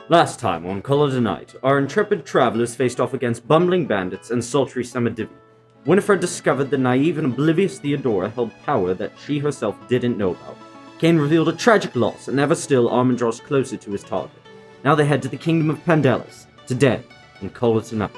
Last time on Culloden Night, our intrepid travelers faced off against bumbling bandits and sultry Samadivi. Winifred discovered the naive and oblivious Theodora held power that she herself didn't know about. Cain revealed a tragic loss, and ever still Armin draws closer to his target. Now they head to the kingdom of Pandelis, today on Culloden Night.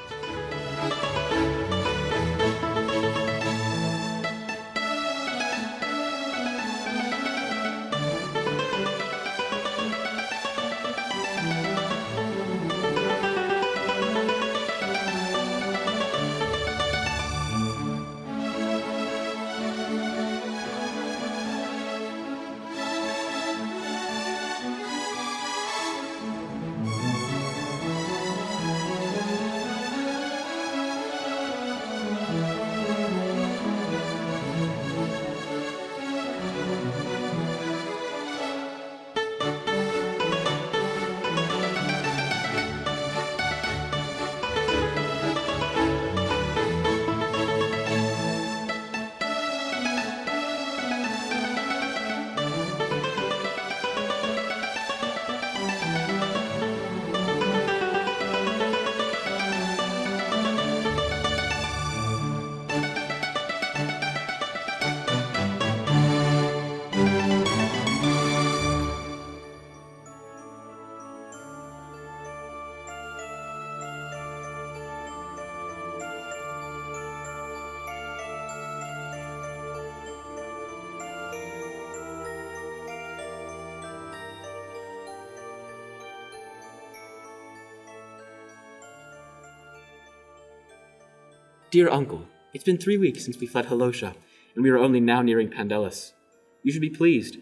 Dear Uncle, it's been 3 weeks since we fled Halosha, and we are only now nearing Pandelis. You should be pleased.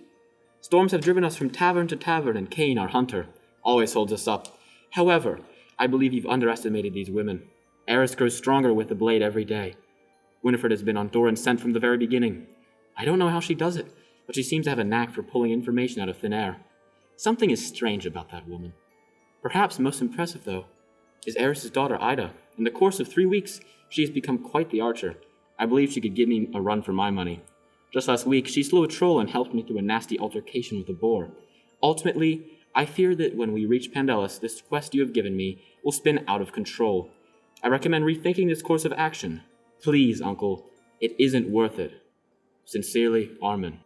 Storms have driven us from tavern to tavern, and Cain, our hunter, always holds us up. However, I believe you've underestimated these women. Eris grows stronger with the blade every day. Winifred has been on Doran's scent from the very beginning. I don't know how she does it, but she seems to have a knack for pulling information out of thin air. Something is strange about that woman. Perhaps most impressive, though, is Eris' daughter, Ida. In the course of 3 weeks, she has become quite the archer. I believe she could give me a run for my money. Just last week, she slew a troll and helped me through a nasty altercation with a boar. Ultimately, I fear that when we reach Pandelis, this quest you have given me will spin out of control. I recommend rethinking this course of action. Please, Uncle, it isn't worth it. Sincerely, Armin.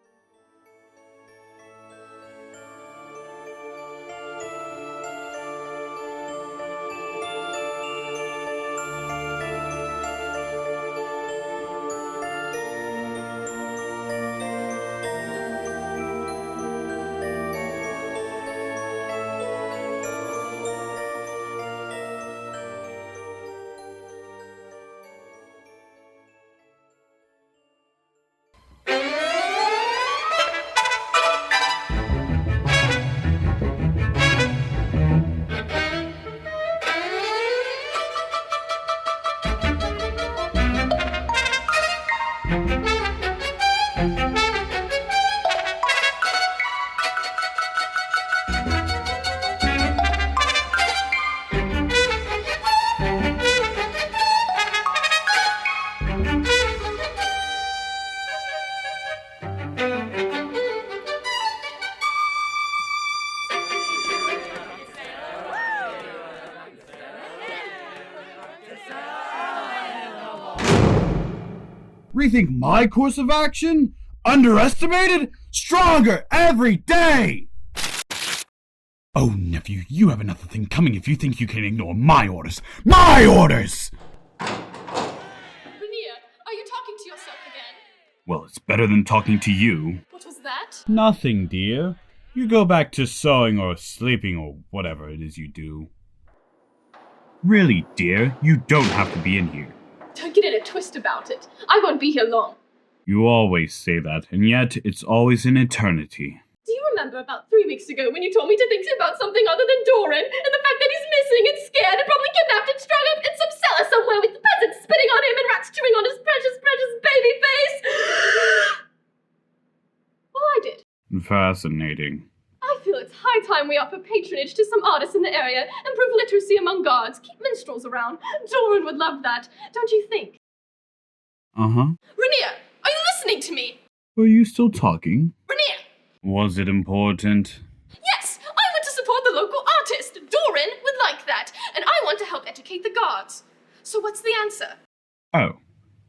Rethink my course of action? Underestimated? Stronger every day! Oh, nephew, you have another thing coming if you think you can ignore my orders. My orders! Renier, are you talking to yourself again? Well, it's better than talking to you. What was that? Nothing, dear. You go back to sewing or sleeping or whatever it is you do. Really, dear, you don't have to be in here. Don't get in a twist about it. I won't be here long. You always say that, and yet it's always an eternity. Do you remember about 3 weeks ago when you told me to think about something other than Doran, and the fact that he's missing and scared and probably kidnapped and strung up in some cellar somewhere with the peasants spitting on him and rats chewing on his precious, precious baby face? Well, I did. Fascinating. I feel it's high time we offer patronage to some artists in the area, improve literacy among guards, keep minstrels around. Doran would love that, don't you think? Uh-huh. Renier, are you listening to me? Were you still talking? Renier! Was it important? Yes! I went to support the local artist, Doran! educate the gods. So what's the answer? Oh,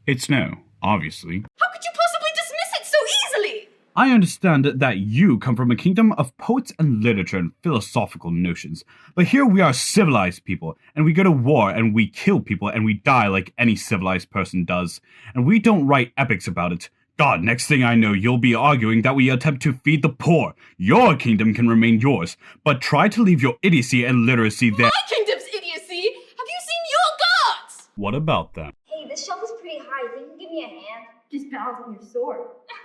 it's no, obviously. How could you possibly dismiss it so easily? I understand that you come from a kingdom of poets and literature and philosophical notions, but here we are civilized people, and we go to war and we kill people and we die like any civilized person does, and we don't write epics about it. God, next thing I know, you'll be arguing that we attempt to feed the poor. Your kingdom can remain yours, but try to leave your idiocy and literacy there. My kingdom's idiocy? Have you seen your gods? What about them? Hey, this shelf is pretty high. Think you can give me a hand? Just balancing your sword.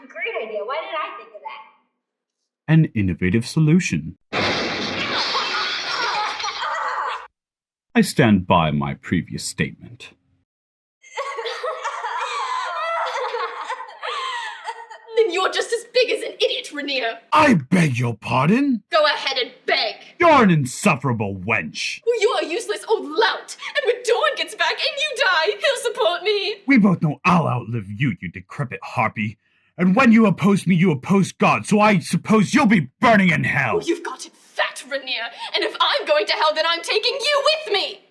Great idea. Why did I think of that? An innovative solution. I stand by my previous statement. Then you're just as big as an idiot, Renier. I beg your pardon? Go ahead and beg. You're an insufferable wench. Well, you're a useless old lout. And when Dawn gets back and you die, he'll support me. We both know I'll outlive you, you decrepit harpy. And when you oppose me, you oppose God, so I suppose you'll be burning in hell. Oh, you've got it fat, Renier. And if I'm going to hell, then I'm taking you with me.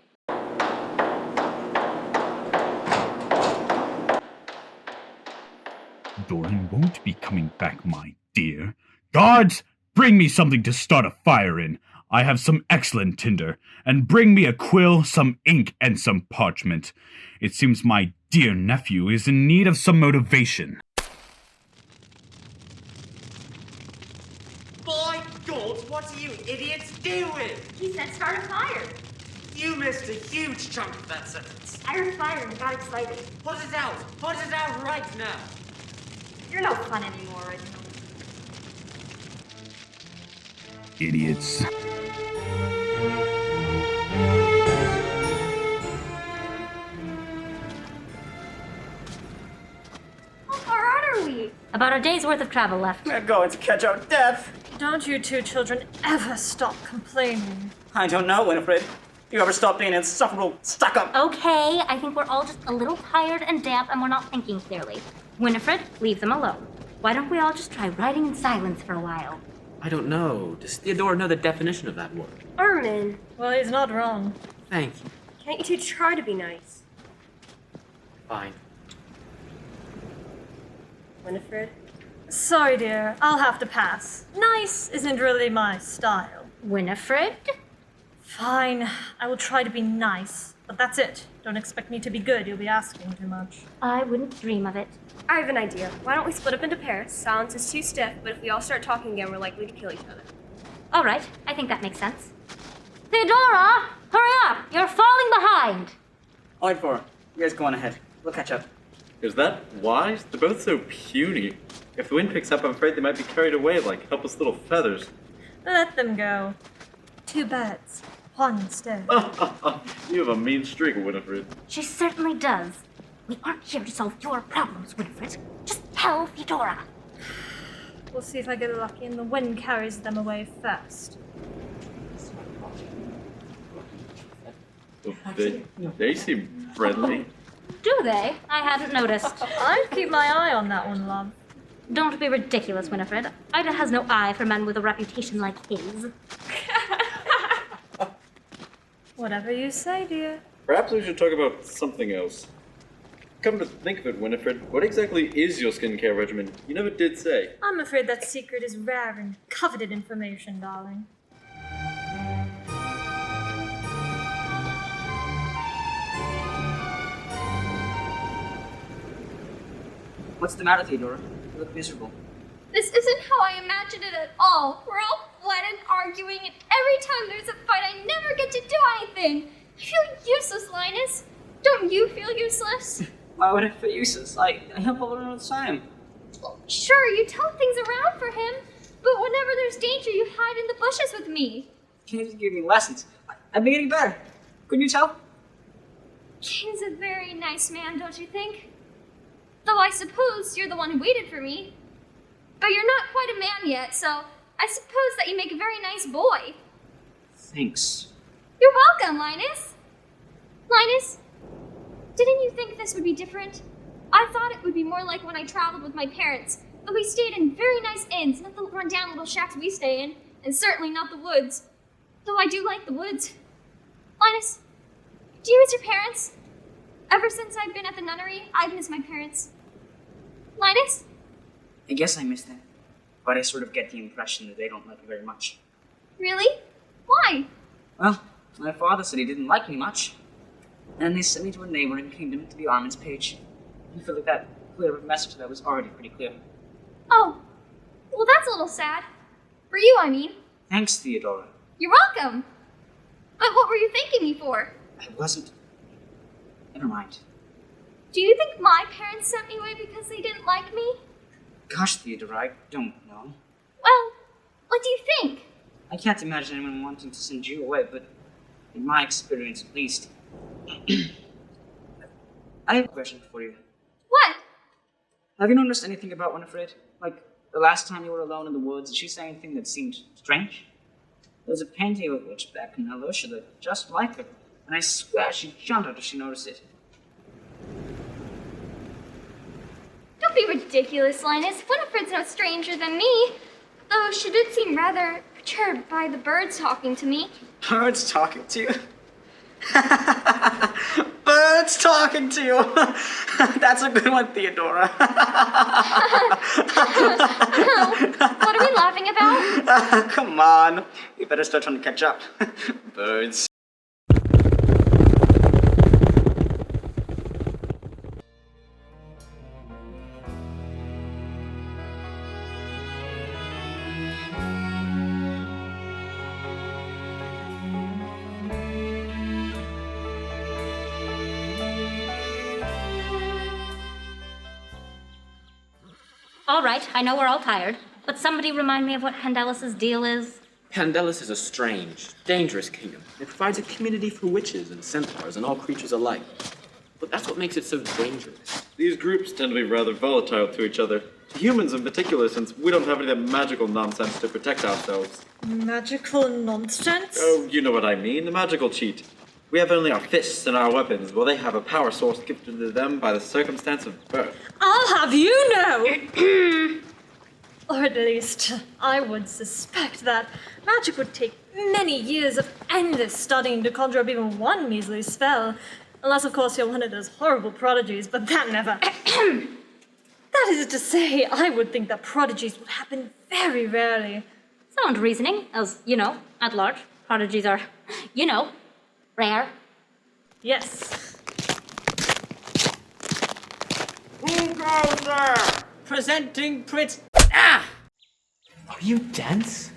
Doran won't be coming back, my dear. Guards, bring me something to start a fire in. I have some excellent tinder. And bring me a quill, some ink, and some parchment. It seems my dear nephew is in need of some motivation. By God, what are you idiots doing? He said start a fire. You missed a huge chunk of that sentence. I heard fire and got excited. Put it out. Put it out right now. You're no fun anymore, Reginald. Idiots. How far out are we? About a day's worth of travel left. We're going to catch our death. Don't you two children ever stop complaining. I don't know, Winifred. You ever stop being insufferable stuck-up? Okay, I think we're all just a little tired and damp and we're not thinking clearly. Winifred, leave them alone. Why don't we all just try writing in silence for a while? I don't know. Does Theodora know the definition of that word? Armin. Well, he's not wrong. Thank you. Can't you two try to be nice? Fine. Winifred? Sorry, dear. I'll have to pass. Nice isn't really my style. Winifred? Fine. I will try to be nice. But that's it. Don't expect me to be good. You'll be asking too much. I wouldn't dream of it. I have an idea. Why don't we split up into pairs? Silence is too stiff, but if we all start talking again, we're likely to kill each other. All right, I think that makes sense. Theodora, hurry up! You're falling behind! All right, four. You guys go on ahead. We'll catch up. Is that wise? They're both so puny. If the wind picks up, I'm afraid they might be carried away like helpless little feathers. Let them go. 2 birds. One instead. You have a mean streak, Winifred. She certainly does. We aren't here to solve your problems, Winifred. Just tell Theodora. We'll see if I get lucky and the wind carries them away first. They seem friendly. Do they? I hadn't noticed. I'd keep my eye on that one, love. Don't be ridiculous, Winifred. Ida has no eye for men with a reputation like his. Whatever you say, dear. Perhaps we should talk about something else. Come to think of it, Winifred, what exactly is your skincare regimen? You never did say. I'm afraid that secret is rare and coveted information, darling. What's the matter, Theodora? You look miserable. This isn't how I imagined it at all. We're all blood and arguing, and every time there's a fight, I never get to do anything. I feel useless, Linus. Don't you feel useless? Why would I feel useless? I help all the time. Well, sure, you tell things around for him, but whenever there's danger, you hide in the bushes with me. Can you just give me lessons? I've been getting better. Couldn't you tell? Kane's a very nice man, don't you think? Though I suppose you're the one who waited for me. But you're not quite a man yet, so I suppose that you make a very nice boy. Thanks. You're welcome, Linus. Linus, didn't you think this would be different? I thought it would be more like when I traveled with my parents, but we stayed in very nice inns, not the run-down little shacks we stay in, and certainly not the woods. Though I do like the woods. Linus, Do you miss your parents? Ever since I've been at the nunnery, I've missed my parents. Linus? I guess I miss them, but I sort of get the impression that they don't like me very much. Really? Why? Well, my father said he didn't like me much, and they sent me to a neighboring kingdom to be Armin's page. I feel like that clear of a message that was already pretty clear. Oh, well that's a little sad. For you, I mean. Thanks, Theodora. You're welcome. But what were you thanking me for? I wasn't. Never mind. Do you think my parents sent me away because they didn't like me? Gosh, Theodora, I don't know. Well, what do you think? I can't imagine anyone wanting to send you away, but in my experience at least. I have a question for you. What? Have you noticed anything about Winifred? Like, the last time you were alone in the woods, did she say anything that seemed strange? There's a painting of a witch back in Halosha that just like her, and I swear she jumped out if she noticed it. Don't be ridiculous, Linus. Winifred's no stranger than me. Though she did seem rather perturbed by the birds talking to me. Birds talking to you? Birds talking to you! That's a good one, Theodora. What are we laughing about? Come on. You better start trying to catch up. Birds. All right, I know we're all tired, but somebody remind me of what Pandelis's deal is. Pandelis is a strange, dangerous kingdom. It provides a community for witches and centaurs and all creatures alike. But that's what makes it so dangerous. These groups tend to be rather volatile to each other. To humans in particular, since we don't have any of that magical nonsense to protect ourselves. Magical nonsense? Oh, you know what I mean, the magical cheat. We have only our fists and our weapons, while they have a power source gifted to them by the circumstance of birth. I'll have you know! Or at least, I would suspect that magic would take many years of endless studying to conjure up even one measly spell. Unless, of course, you're one of those horrible prodigies, but that never... That is to say, I would think that prodigies would happen very rarely. Sound reasoning, as, at large. Prodigies are, rare. Yes. Who goes there? Presenting Prince... Are you dense?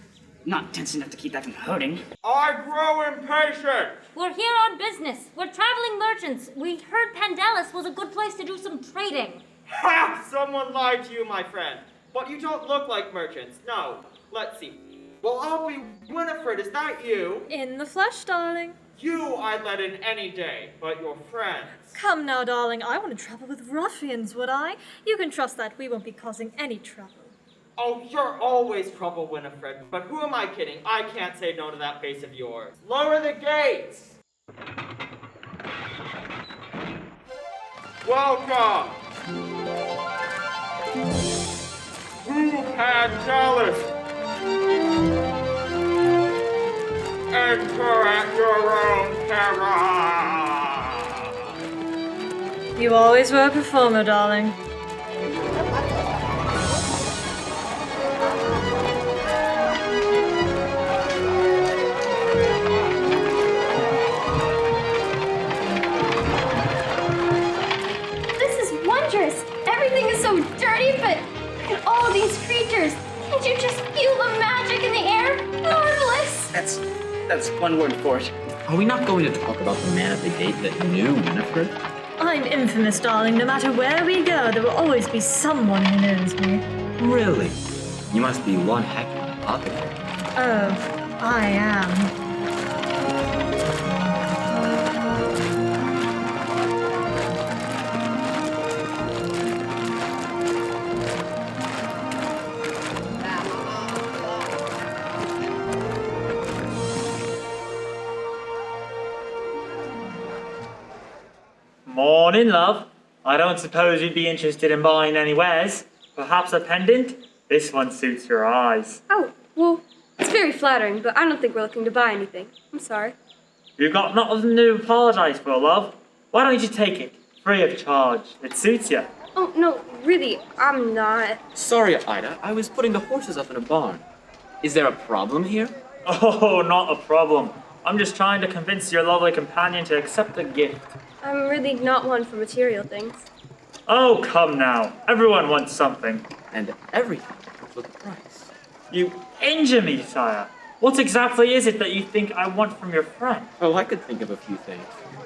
Not dense enough to keep that from hurting. I grow impatient. We're here on business. We're traveling merchants. We heard Pandelis was a good place to do some trading. Ha! Someone lied to you, my friend. But you don't look like merchants. No. Let's see. Well, I'll be Winifred. Is that you? In the flesh, darling. You I'd let in any day, but your friends. Come now, darling. I want to travel with ruffians, would I? You can trust that we won't be causing any trouble. Oh, you're always trouble, Winifred. But who am I kidding? I can't say no to that face of yours. Lower the gates! Welcome! Who had jealous? Enter at your own peril! You always were a performer, darling. Everything is so dirty, but look at all these creatures. Can't you just feel the magic in the air? Marvelous! That's one word for it. Are we not going to talk about the man at the gate that knew Winifred? I'm infamous, darling. No matter where we go, there will always be someone who knows me. Really? You must be one heck of an apothecary. Oh, I am. Morning, love. I don't suppose you'd be interested in buying any wares. Perhaps a pendant? This one suits your eyes. Oh, well, it's very flattering, but I don't think we're looking to buy anything. I'm sorry. You've got nothing to apologise for, love. Why don't you take it? Free of charge. It suits you. Oh, no, really, I'm not. Sorry, Ida. I was putting the horses up in a barn. Is there a problem here? Oh, not a problem. I'm just trying to convince your lovely companion to accept the gift. I'm really not one for material things. Oh, come now. Everyone wants something. And everything comes with a price. You injure me, sire. What exactly is it that you think I want from your friend? Oh, I could think of a few things.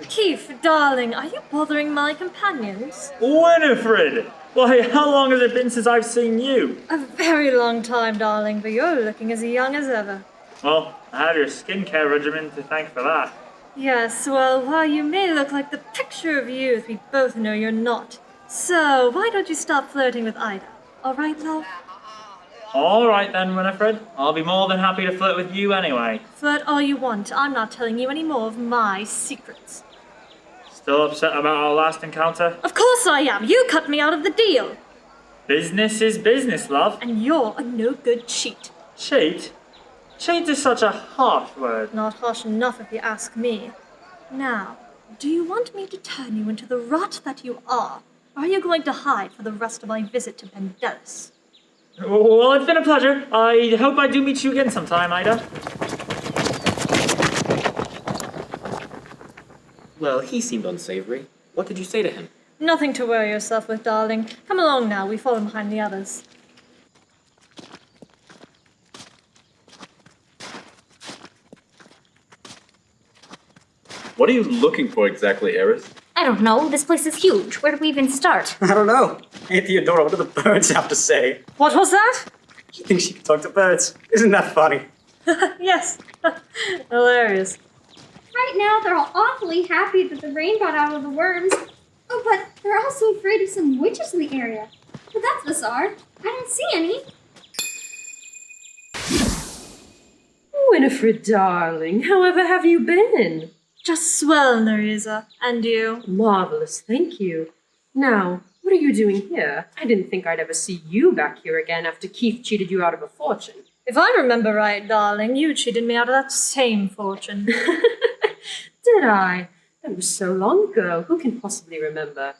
Keith, darling, are you bothering my companions? Winifred! Why, how long has it been since I've seen you? A very long time, darling, but you're looking as young as ever. Well, I have your skincare regimen to thank for that. Yes, well, while you may look like the picture of youth, we both know you're not. So, why don't you stop flirting with Ida? All right, love? All right then, Winifred. I'll be more than happy to flirt with you anyway. Flirt all you want. I'm not telling you any more of my secrets. Still upset about our last encounter? Of course I am. You cut me out of the deal. Business is business, love. And you're a no-good cheat. Cheat? Cheat is such a harsh word. Not harsh enough if you ask me. Now, do you want me to turn you into the rot that you are? Or are you going to hide for the rest of my visit to Pendelis? Well, it's been a pleasure. I hope I do meet you again sometime, Ida. Well, he seemed unsavory. What did you say to him? Nothing to worry yourself with, darling. Come along now, we follow behind the others. What are you looking for exactly, Eris? I don't know. This place is huge. Where do we even start? I don't know. Hey, Theodora, what do the birds have to say? What was that? She thinks she can talk to birds. Isn't that funny? Yes. Hilarious. Right now, they're all awfully happy that the rain brought out all the worms. Oh, but they're also afraid of some witches in the area. But that's bizarre. I don't see any. Winifred, darling, however have you been? Just swell, Nerissa. And you? Marvelous, thank you. Now, what are you doing here? I didn't think I'd ever see you back here again after Keith cheated you out of a fortune. If I remember right, darling, you cheated me out of that same fortune. Did I? That was so long ago. Who can possibly remember?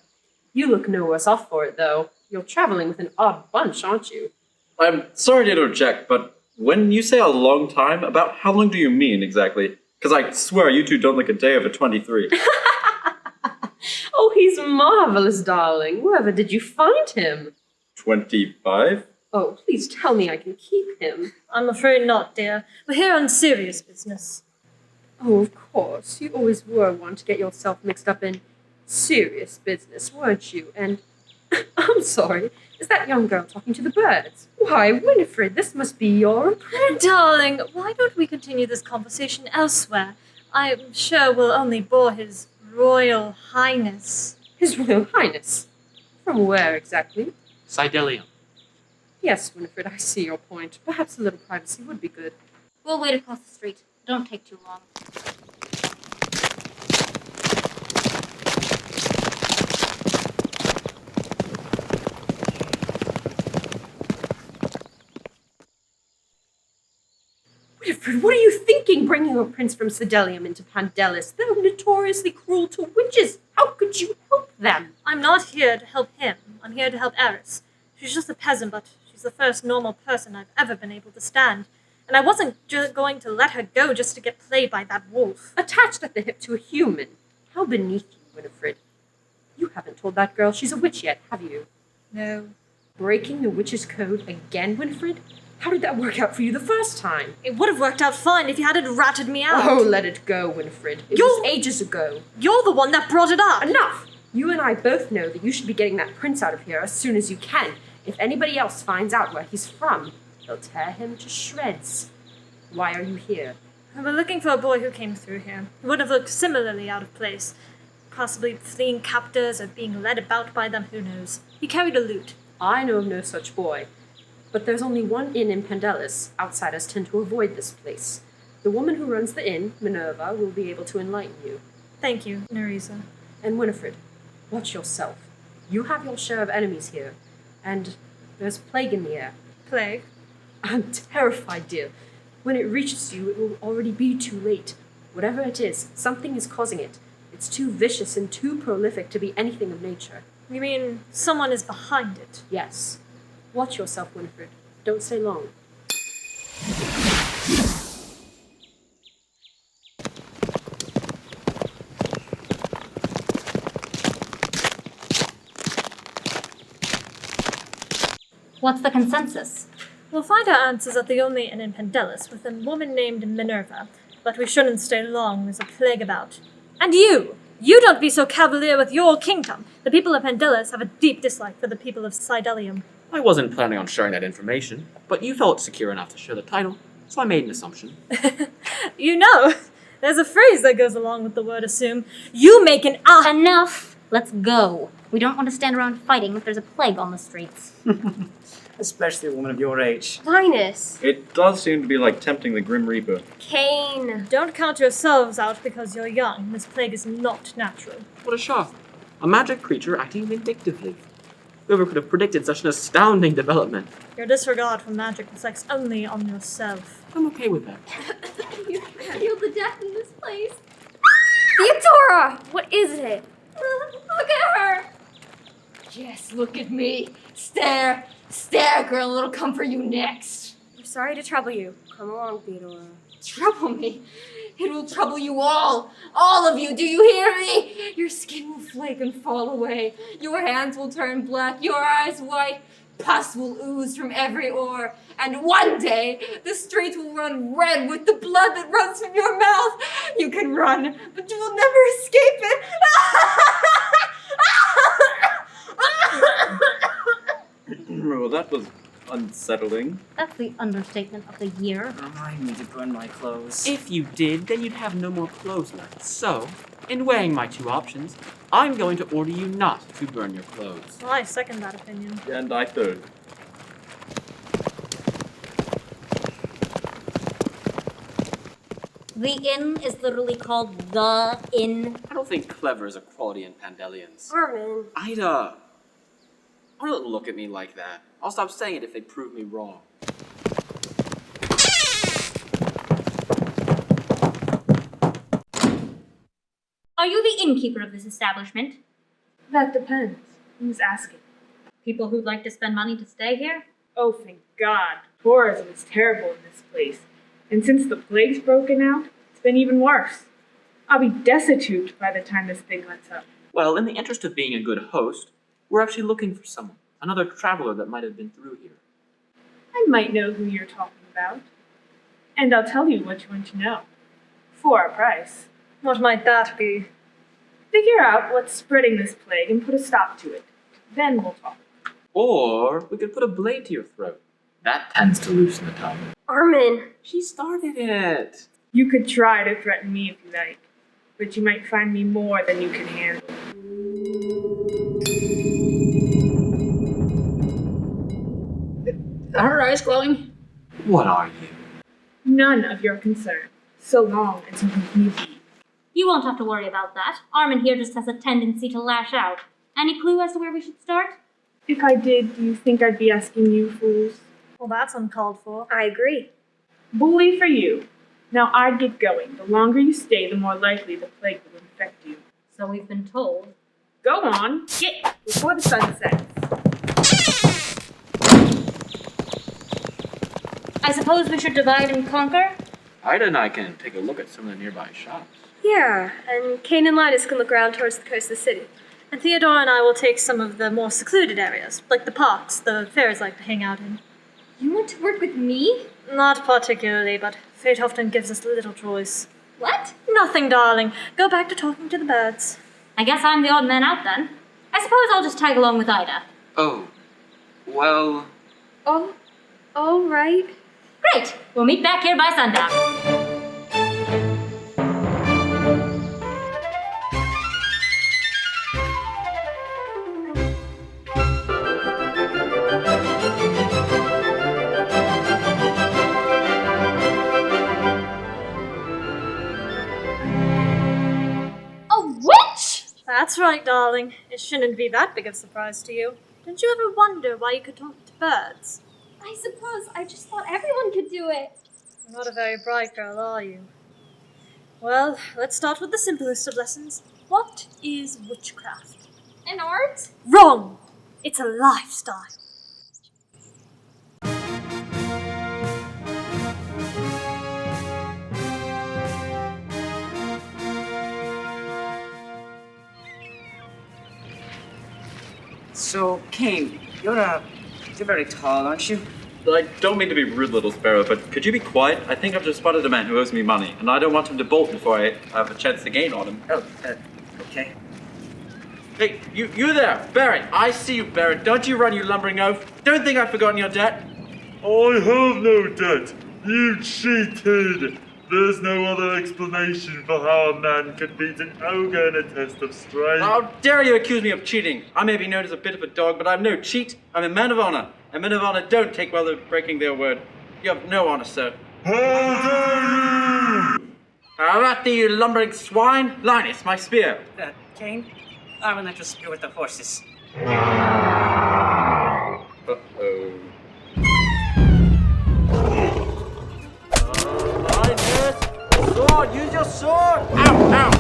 You look no worse off for it, though. You're traveling with an odd bunch, aren't you? I'm sorry to interject, but when you say a long time, about how long do you mean exactly? Because I swear you two don't look a day over 23. Oh, he's marvelous, darling. Wherever did you find him? 25? Oh, please tell me I can keep him. I'm afraid not, dear. We're here on serious business. Oh, of course. You always were one to get yourself mixed up in serious business, weren't you? And I'm sorry, is that young girl talking to the birds? Why, Winifred, this must be your apprentice. Darling, why don't we continue this conversation elsewhere? I'm sure we'll only bore His Royal Highness. His Royal Highness? From where exactly? Sidelium. Yes, Winifred, I see your point. Perhaps a little privacy would be good. We'll wait across the street. Don't take too long. Winifred, what are you thinking, bringing a prince from Sidelium into Pendelis? They're notoriously cruel to witches. How could you help them? I'm not here to help him. I'm here to help Eris. She's just a peasant, but she's the first normal person I've ever been able to stand. And I wasn't going to let her go just to get played by that wolf. Attached at the hip to a human. How beneath you, Winifred. You haven't told that girl she's a witch yet, have you? No. Breaking the witch's code again, Winifred? How did that work out for you the first time? It would have worked out fine if you hadn't ratted me out. Oh, let it go, Winifred. It was ages ago. You're the one that brought it up. Enough! You and I both know that you should be getting that prince out of here as soon as you can. If anybody else finds out where he's from, they'll tear him to shreds. Why are you here? We're looking for a boy who came through here. He would have looked similarly out of place. Possibly fleeing captors or being led about by them, who knows. He carried a lute. I know of no such boy. But there's only one inn in Pendelis. Outsiders tend to avoid this place. The woman who runs the inn, Minerva, will be able to enlighten you. Thank you, Nerissa. And Winifred, watch yourself. You have your share of enemies here. And there's plague in the air. Plague? I'm terrified, dear. When it reaches you, it will already be too late. Whatever it is, something is causing it. It's too vicious and too prolific to be anything of nature. You mean someone is behind it? Yes. Watch yourself, Winifred. Don't stay long. What's the consensus? We'll find our answers at the only inn in Pendellis with a woman named Minerva, but we shouldn't stay long. There's a plague about. And you! You don't be so cavalier with your kingdom. The people of Pendellis have a deep dislike for the people of Sidelium. I wasn't planning on sharing that information, but you felt secure enough to share the title, so I made an assumption. You know, there's a phrase that goes along with the word assume. You make an Enough! Let's go. We don't want to stand around fighting if there's a plague on the streets. Especially a woman of your age. Linus. It does seem to be like tempting the Grim Reaper. Kane. Don't count yourselves out because you're young. This plague is not natural. What a shock. A magic creature acting vindictively. Whoever could have predicted such an astounding development? Your disregard for magic reflects only on yourself. I'm okay with that. You feel the death in this place. Theodora! What is it? Look at her. Yes, look at me. Stare. Stare, girl. It'll come for you next. We're sorry to trouble you. Come along, Theodora. Trouble me. It will trouble you all. All of you. Do you hear me? Your skin will flake and fall away. Your hands will turn black. Your eyes white. Pus will ooze from every oar. And one day, the streets will run red with the blood that runs from your mouth. You can run, but you will never escape it. Well, that was unsettling. That's the understatement of the year. I need to burn my clothes. If you did, then you'd have no more clothes left. So, in weighing my two options, I'm going to order you not to burn your clothes. Well, I second that opinion. And I third. The inn is literally called The Inn. I don't think clever is a quality in Pandelians. Armin. Ida! Don't look at me like that. I'll stop saying it if they prove me wrong. Are you the innkeeper of this establishment? That depends. Who's asking? People who'd like to spend money to stay here? Oh, thank God. Tourism is terrible in this place. And since the plague's broken out, it's been even worse. I'll be destitute by the time this thing lets up. Well, in the interest of being a good host, we're actually looking for someone. Another traveler that might have been through here. I might know who you're talking about. And I'll tell you what you want to know. For a price. What might that be? Figure out what's spreading this plague and put a stop to it. Then we'll talk. Or we could put a blade to your throat. That tends to loosen the tongue. Armin. She started it. You could try to threaten me if you like, but you might find me more than you can handle. Are her eyes glowing? What are you? None of your concern, so long as you leave me be. You won't have to worry about that. Armin here just has a tendency to lash out. Any clue as to where we should start? If I did, do you think I'd be asking you fools? Well, that's uncalled for. I agree. Bully for you. Now I'd get going. The longer you stay, the more likely the plague will infect you. So we've been told. Go on, get before the sun sets. I suppose we should divide and conquer? Ida and I can take a look at some of the nearby shops. Yeah, and Kane and Linus can look around towards the coast of the city. And Theodora and I will take some of the more secluded areas, like the parks the fairies like to hang out in. You want to work with me? Not particularly, but fate often gives us little choice. What? Nothing, darling. Go back to talking to the birds. I guess I'm the odd man out then. I suppose I'll just tag along with Ida. Oh. Well... Oh, all right. Great! We'll meet back here by sundown. That's right, darling. It shouldn't be that big of a surprise to you. Didn't you ever wonder why you could talk to birds? I suppose I just thought everyone could do it. You're not a very bright girl, are you? Well, let's start with the simplest of lessons. What is witchcraft? An art? Wrong! It's a lifestyle. So, Kane, you're very tall, aren't you? I don't mean to be rude, little sparrow, but could you be quiet? I think I've just spotted a man who owes me money, and I don't want him to bolt before I have a chance to gain on him. Oh, okay. Hey, you there! Barrett! I see you, Barrett! Don't you run, you lumbering oaf! Don't think I've forgotten your debt! I have no debt! You cheated! There's no other explanation for how a man can beat an ogre in a test of strength. How dare you accuse me of cheating? I may be known as a bit of a dog, but I'm no cheat. I'm a man of honor. And men of honor don't take well to breaking their word. You have no honor, sir. How dare you! Alright, you lumbering swine! Linus, my spear! Kane, I will let you spear with the horses. Uh-oh. Linus! Sword! Use your sword! Ow! Ow!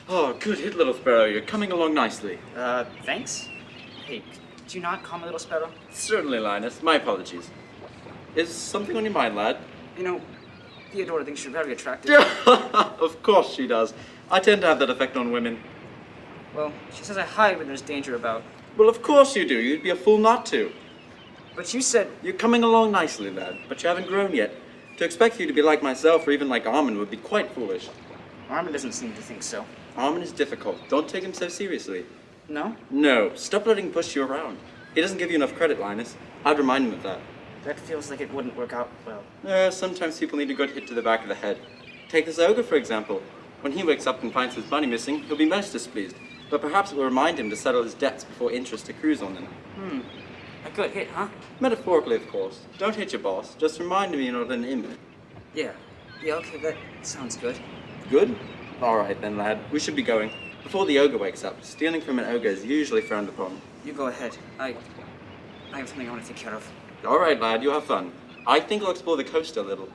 Oh, good hit, little sparrow. You're coming along nicely. Thanks? Hey, could you not call me Little Sparrow? Certainly, Linus. My apologies. Is something on your mind, lad? You know, Theodora thinks you're very attractive. Of course she does. I tend to have that effect on women. Well, she says I hide when there's danger about. Well, of course you do. You'd be a fool not to. But you said... You're coming along nicely, lad, but you haven't grown yet. To expect you to be like myself or even like Armin would be quite foolish. Armin doesn't seem to think so. Armin is difficult. Don't take him so seriously. No? No. Stop letting him push you around. He doesn't give you enough credit, Linus. I'd remind him of that. That feels like it wouldn't work out well. Sometimes people need a good hit to the back of the head. Take this ogre, for example. When he wakes up and finds his money missing, he'll be most displeased. But perhaps it will remind him to settle his debts before interest accrues on them. A good hit, huh? Metaphorically, of course. Don't hit your boss. Just remind him you're not an imp. Yeah, okay, that sounds good. Good? Alright then, lad. We should be going. Before the ogre wakes up, stealing from an ogre is usually frowned upon. You go ahead. I have something I want to take care of. Alright, lad. You'll have fun. I think I'll explore the coast a little.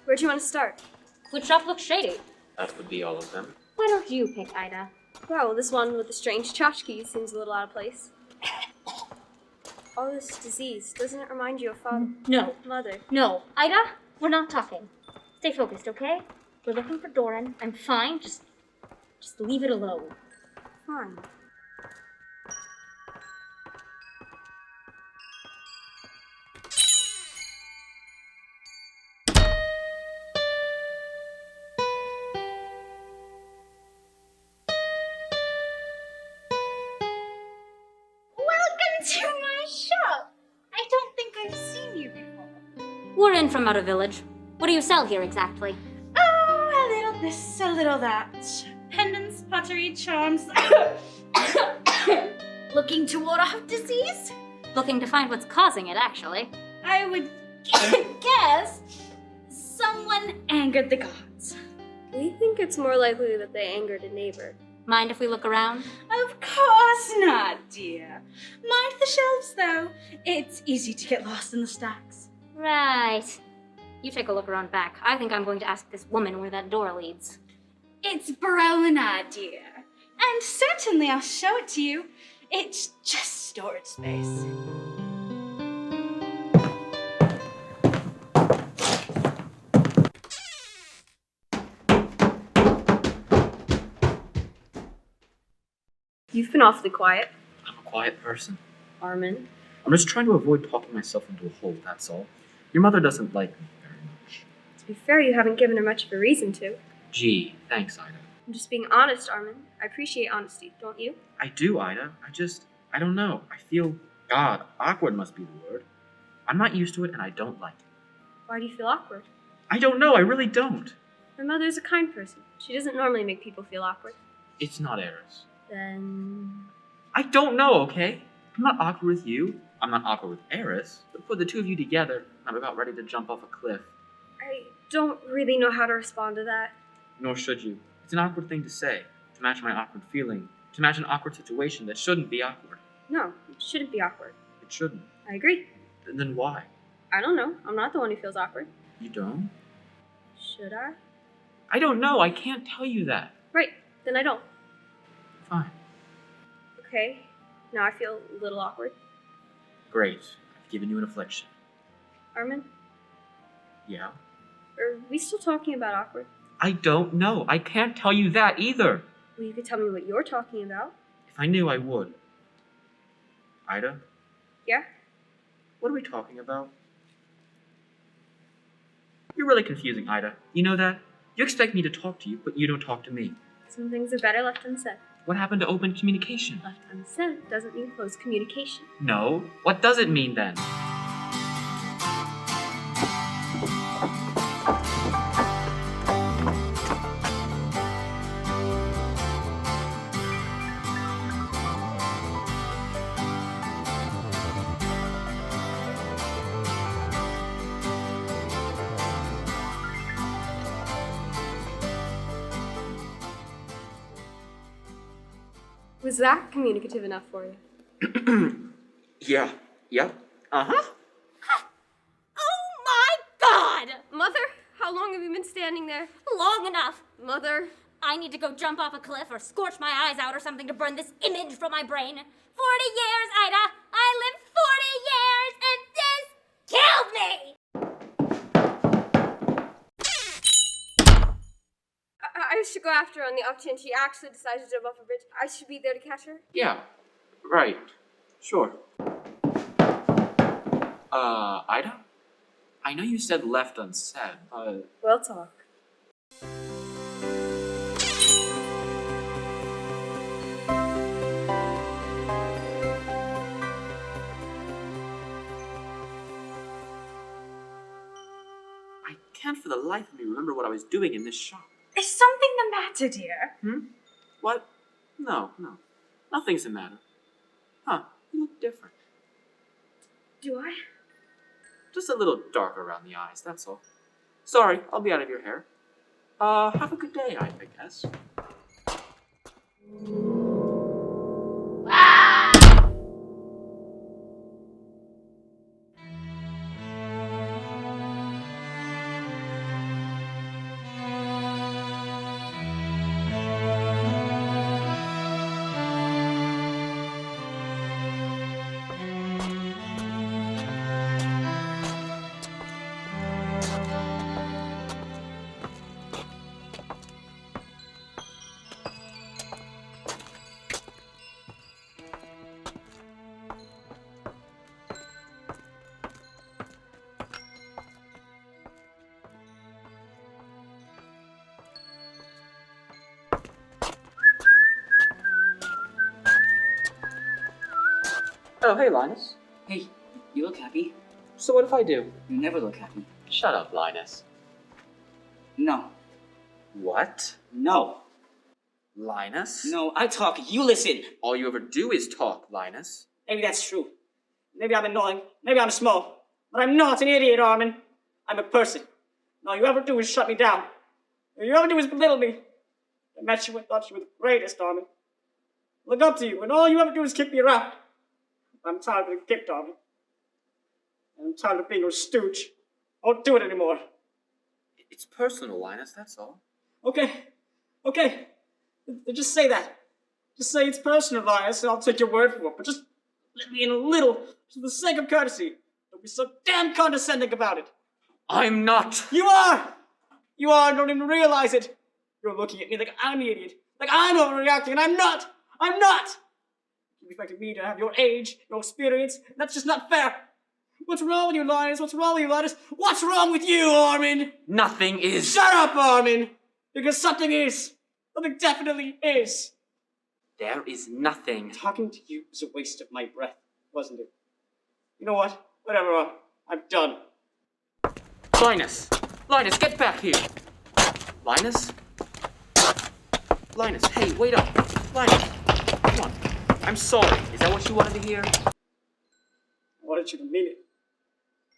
Where do you want to start? Which shop looks shady? That would be all of them. Why don't you pick, Ida? Well, this one with the strange tchotchke seems a little out of place. All this disease, doesn't it remind you of father? No. Mother. No. Ida, we're not talking. Stay focused, okay? We're looking for Doran. I'm fine. Just leave it alone. Fine. To my shop. I don't think I've seen you before. We're in from out of village. What do you sell here exactly? Oh, a little this, a little that. Pendants, pottery, charms. Looking to ward off disease? Looking to find what's causing it, actually. I would guess someone angered the gods. We think it's more likely that they angered a neighbor. Mind if we look around? Of course not, dear. Mind the shelves, though. It's easy to get lost in the stacks. Right. You take a look around back. I think I'm going to ask this woman where that door leads. It's Barona, dear. And certainly I'll show it to you. It's just storage space. You've been awfully quiet. I'm a quiet person. Armin. I'm just trying to avoid talking myself into a hole, that's all. Your mother doesn't like me very much. To be fair, you haven't given her much of a reason to. Gee, thanks, Ida. I'm just being honest, Armin. I appreciate honesty, don't you? I do, Ida. I don't know. I feel, God, awkward must be the word. I'm not used to it and I don't like it. Why do you feel awkward? I don't know, I really don't. My mother's a kind person. She doesn't normally make people feel awkward. It's not Eris. Then... I don't know, okay? I'm not awkward with you. I'm not awkward with Eris. But put the two of you together, I'm about ready to jump off a cliff. I don't really know how to respond to that. Nor should you. It's an awkward thing to say, to match my awkward feeling, to match an awkward situation that shouldn't be awkward. No, it shouldn't be awkward. It shouldn't. I agree. Then why? I don't know. I'm not the one who feels awkward. You don't? Should I? I don't know. I can't tell you that. Right, then I don't. Fine. Okay, now I feel a little awkward. Great. I've given you an affliction. Armin, Yeah? are we still talking about awkward? I don't know. I can't tell you that either. Well, you could tell me what you're talking about. If I knew, I would. Ida? Yeah? What are we talking about? You're really confusing, Ida. You know that? You expect me to talk to you, but you don't talk to me. Some things are better left unsaid. What happened to open communication? Left unsaid doesn't mean closed communication. No. What does it mean then? Was that communicative enough for you? Yeah. Yep. Uh-huh. Oh my god! Mother, how long have you been standing there? Long enough. Mother. I need to go jump off a cliff or scorch my eyes out or something to burn this image from my brain. 40 years, Ida! I lived 40 years and this killed me! I should go after her on the off chance she actually decides to jump off a bridge. I should be there to catch her. Yeah. Right. Sure. Ida? I know you said left unsaid, but... We'll talk. I can't for the life of me remember what I was doing in this shop. Is something the matter, dear? What? No. Nothing's the matter. Huh, you look different. Do I? Just a little darker around the eyes, that's all. Sorry, I'll be out of your hair. Have a good day, I guess. Oh, hey, Linus. Hey, you look happy. So what if I do? You never look happy. Shut up, Linus. No. What? No. Linus? No, I talk, you listen. All you ever do is talk, Linus. Maybe that's true. Maybe I'm annoying. Maybe I'm small. But I'm not an idiot, Armin. I'm a person. And all you ever do is shut me down. All you ever do is belittle me. I met you and thought you were the greatest, Armin. Look up to you, and all you ever do is kick me around. I'm tired of being kicked, Armin. And I'm tired of being your stooge. I won't do it anymore. It's personal, Linus, that's all. Okay. Just say that. Just say it's personal, Linus, and I'll take your word for it. But just let me in a little, just for the sake of courtesy. Don't be so damn condescending about it. I'm not. You are! You are, and don't even realize it. You're looking at me like I'm the idiot. Like I'm overreacting, and I'm not! I'm not! You expected me to have your age, your experience. That's just not fair. What's wrong with you, Linus? What's wrong with you, Linus? What's wrong with you, Armin? Nothing is. Shut up, Armin! Because something is. Something definitely is. There is nothing. Talking to you was a waste of my breath, wasn't it? You know what? Whatever, I'm done. Linus! Linus, get back here! Linus? Linus, hey, wait up! Linus, come on. I'm sorry. Is that what you wanted to hear? I wanted you to mean it,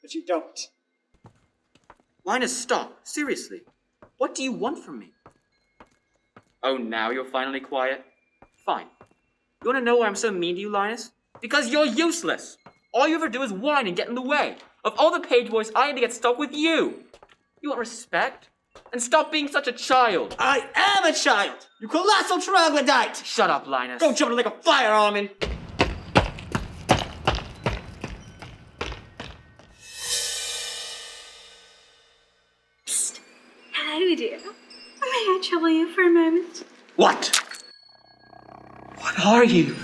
but you don't. Linus, stop. Seriously. What do you want from me? Oh, now you're finally quiet? Fine. You wanna know why I'm so mean to you, Linus? Because you're useless! All you ever do is whine and get in the way. Of all the page boys, I had to get stuck with you! You want respect? And stop being such a child! I am a child! You colossal troglodyte! Shut up, Linus. Go jump like a fire almond! Psst. Hello, dear. May I trouble you for a moment? What? What are you?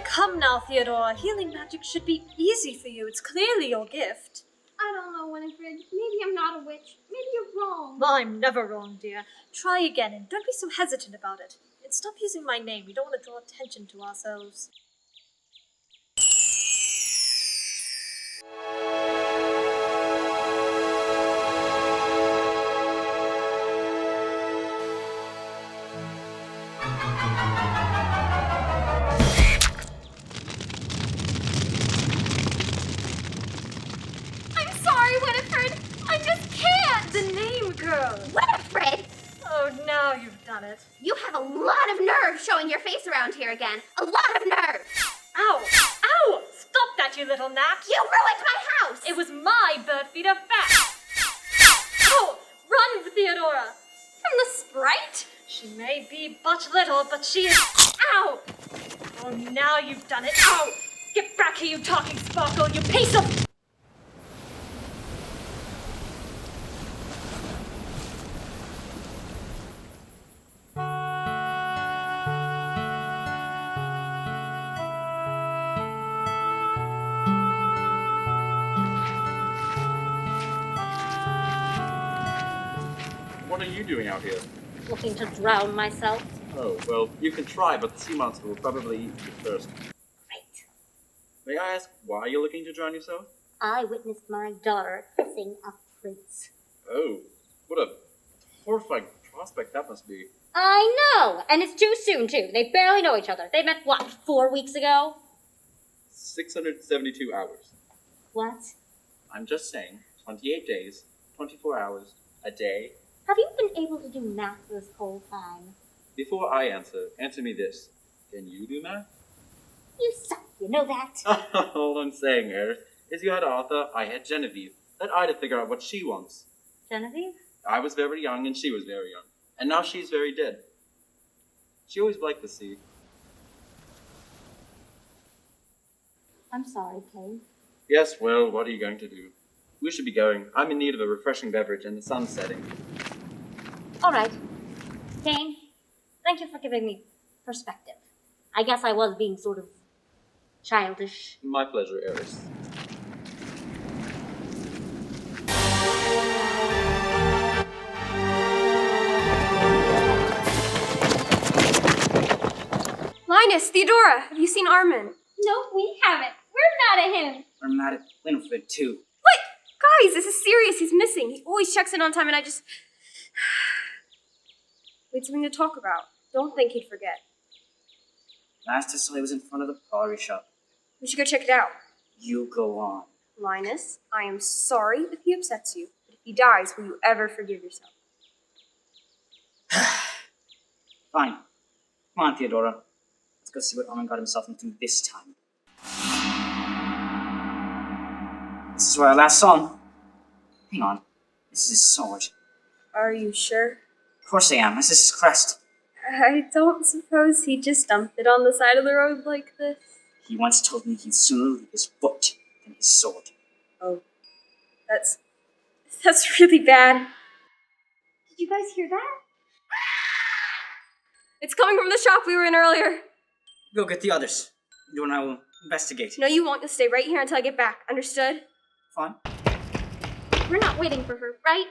Come now, Theodora. Healing magic should be easy for you. It's clearly your gift. I don't know, Winifred. Maybe I'm not a witch. Maybe you're wrong. Well, I'm never wrong, dear. Try again, and don't be so hesitant about it. And stop using my name. We don't want to draw attention to ourselves. I'm sorry, Winifred. I just can't. The name, girl. Winifred! Oh, now you've done it. You have a lot of nerve showing your face around here again. A lot of nerve. Ow! Ow! Stop that, you little gnat! You ruined my house! It was my bird feeder fat! Ow! Run, Theodora! From the sprite? She may be but little, but she is... Ow! Oh, now you've done it! Ow! Get back here, you talking sparkle, you piece of... What are you doing out here? Looking to drown myself. Oh, well, you can try, but the sea monster will probably eat you first. Right. May I ask why you're looking to drown yourself? I witnessed my daughter kissing a prince. Oh, what a horrifying prospect that must be. I know! And it's too soon, too. They barely know each other. They met, what, 4 weeks ago? 672 hours. What? I'm just saying, 28 days, 24 hours, a day. Have you been able to do math this whole time? Before I answer me this. Can you do math? You suck, you know that. All I'm saying, Eris, is you had Arthur, I had Genevieve. Let Ida figure out what she wants. Genevieve? I was very young and she was very young. And now she's very dead. She always liked the sea. I'm sorry, Kay. Yes, well, what are you going to do? We should be going. I'm in need of a refreshing beverage and the sun's setting. All right. Kane, thank you for giving me perspective. I guess I was being sort of childish. My pleasure, Eris. Linus, Theodora, have you seen Armin? No, we haven't. We're mad at him. We're mad at Winifred, too. What? Guys, this is serious. He's missing. He always checks in on time, and I just... We had something to talk about. Don't think he'd forget. Last I saw he was in front of the pottery shop. We should go check it out. You go on. Linus, I am sorry if he upsets you, but if he dies, will you ever forgive yourself? Fine. Come on, Theodora. Let's go see what Armin got himself into this time. This is where I last saw him. Hang on. This is his sword. Are you sure? Of course I am. This is his crest. I don't suppose he just dumped it on the side of the road like this. He once told me he'd sooner leave his foot than his sword. Oh. That's really bad. Did you guys hear that? It's coming from the shop we were in earlier. Go get the others. You and I will investigate. No, you won't. You'll stay right here until I get back. Understood? Fine. We're not waiting for her, right?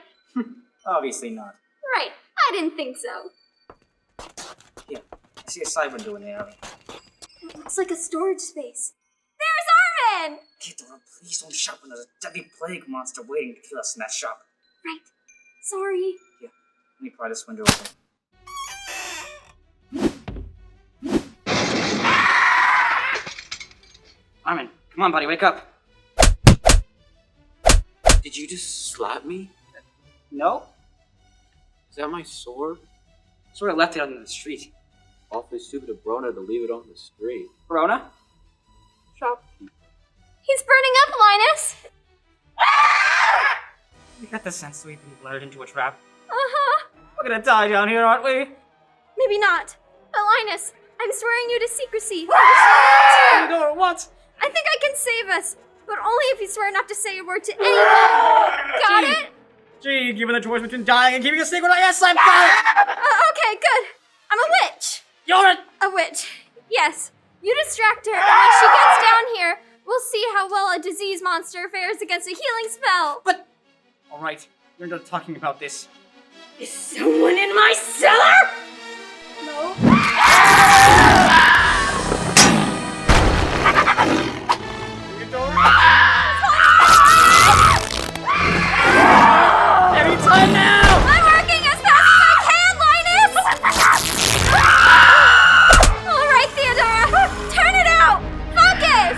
Obviously not. Right. I didn't think so. Here, I see a side window in the alley. It looks like a storage space. There's Armin! Theodora, please don't shout when there's a deadly plague monster waiting to kill us in that shop. Right. Sorry. Here, let me pry this window open. Armin, come on, buddy, wake up. Did you just slap me? No? Is that my sword? Sort of left it out in the street. Awfully stupid of Brona to leave it on the street. Brona? Shopkeeper. He's burning up, Linus! We got the sense we've been lured into a trap. Uh-huh. We're gonna die down here, aren't we? Maybe not. But Linus, I'm swearing you to secrecy. Theodora, what? I think I can save us, but only if you swear not to say a word to anyone. Got it? Gee, given the choice between dying and keeping a secret, yes, I've got it! Okay, good. I'm a witch. You're a witch. Yes. You distract her, and when she gets down here, we'll see how well a disease monster fares against a healing spell. But... Alright, we're not talking about this. Is someone in my cellar? No. Every time now! I'm working as fast as I can, Linus! All right, Theodora, turn it out! Focus!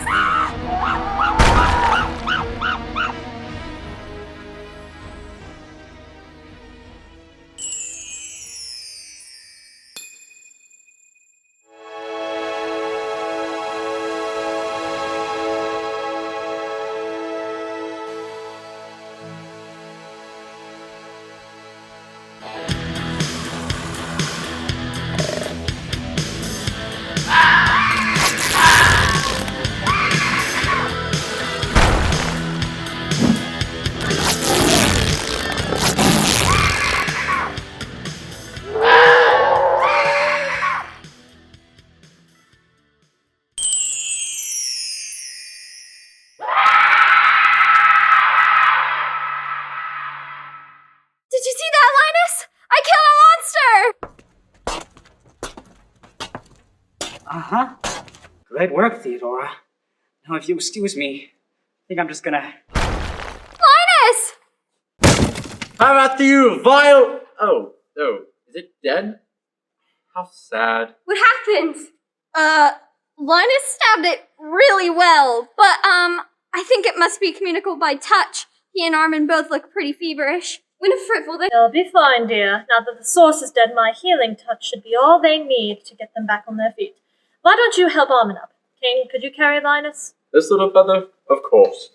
Did you see that, Linus? I killed a monster! Uh-huh. Great work, Theodora. Now, if you excuse me, I think I'm just gonna... Linus! How about you, vile... Oh, is it dead? How sad. What happened? Linus stabbed it really well, but, I think it must be communicable by touch. He and Armin both look pretty feverish. Winifred, will they... They'll be fine, dear. Now that the source is dead, my healing touch should be all they need to get them back on their feet. Why don't you help Armin up? King, could you carry Linus? This little feather? Of course.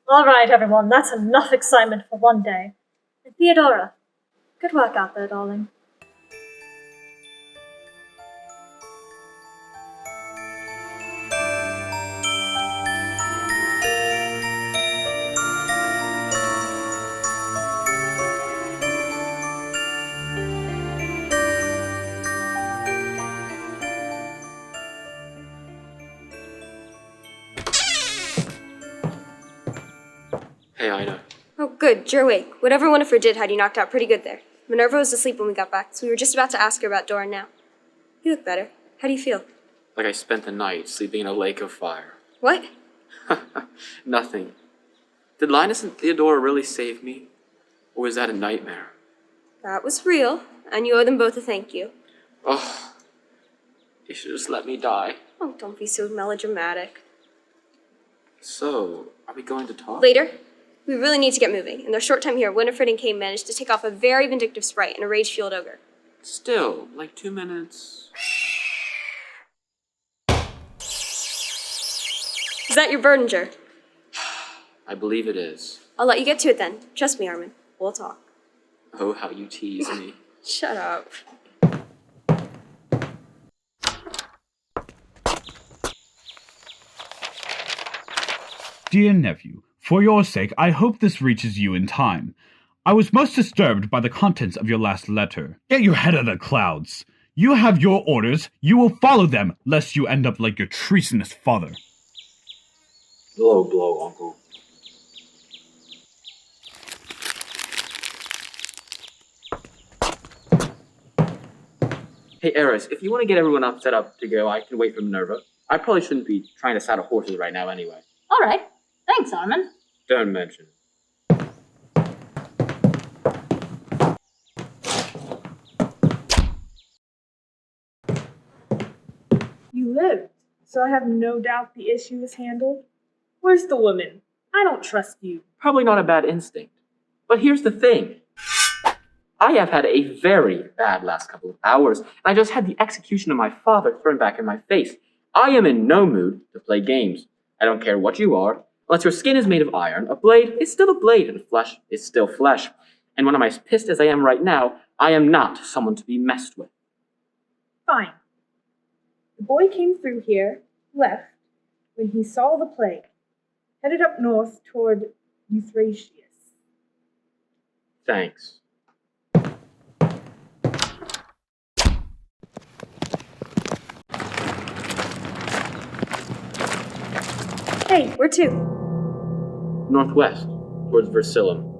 All right, everyone, that's enough excitement for one day. And Theodora, good work out there, darling. Hey, Ida. Oh, good. You're awake. Whatever Winifred did had you knocked out pretty good there. Minerva was asleep when we got back, so we were just about to ask her about Dora now. You look better. How do you feel? Like I spent the night sleeping in a lake of fire. What? Nothing. Did Linus and Theodora really save me? Or was that a nightmare? That was real, and you owe them both a thank you. Oh, you should just let me die. Oh, don't be so melodramatic. So, are we going to talk? Later, we really need to get moving. In their short time here, Winifred and Kane managed to take off a very vindictive sprite and a rage-fueled ogre. Still, like 2 minutes. Is that your Burdinger? I believe it is. I'll let you get to it then. Trust me, Armin. We'll talk. Oh, how you tease me. Shut up. Dear nephew, for your sake, I hope this reaches you in time. I was most disturbed by the contents of your last letter. Get your head out of the clouds. You have your orders. You will follow them, lest you end up like your treasonous father. Blow, blow, Uncle. Hey, Eris, if you want to get everyone up set up to go, I can wait for Minerva. I probably shouldn't be trying to saddle horses right now anyway. All right. Thanks, Armin. Don't mention. You lived, so I have no doubt the issue is handled. Where's the woman? I don't trust you. Probably not a bad instinct. But here's the thing. I have had a very bad last couple of hours, and I just had the execution of my father thrown back in my face. I am in no mood to play games. I don't care what you are. Unless your skin is made of iron, a blade is still a blade, and flesh is still flesh. And when I'm as pissed as I am right now, I am not someone to be messed with. Fine. The boy came through here, left, when he saw the plague, headed up north toward Euthrasius. Thanks. Hey, where to? Northwest, towards Versillum.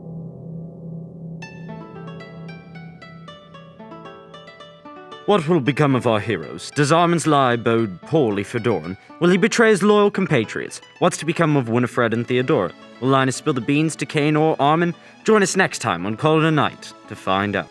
What will become of our heroes? Does Armin's lie bode poorly for Doran? Will he betray his loyal compatriots? What's to become of Winifred and Theodora? Will Linus spill the beans to Cain or Armin? Join us next time on Call It a Night to find out.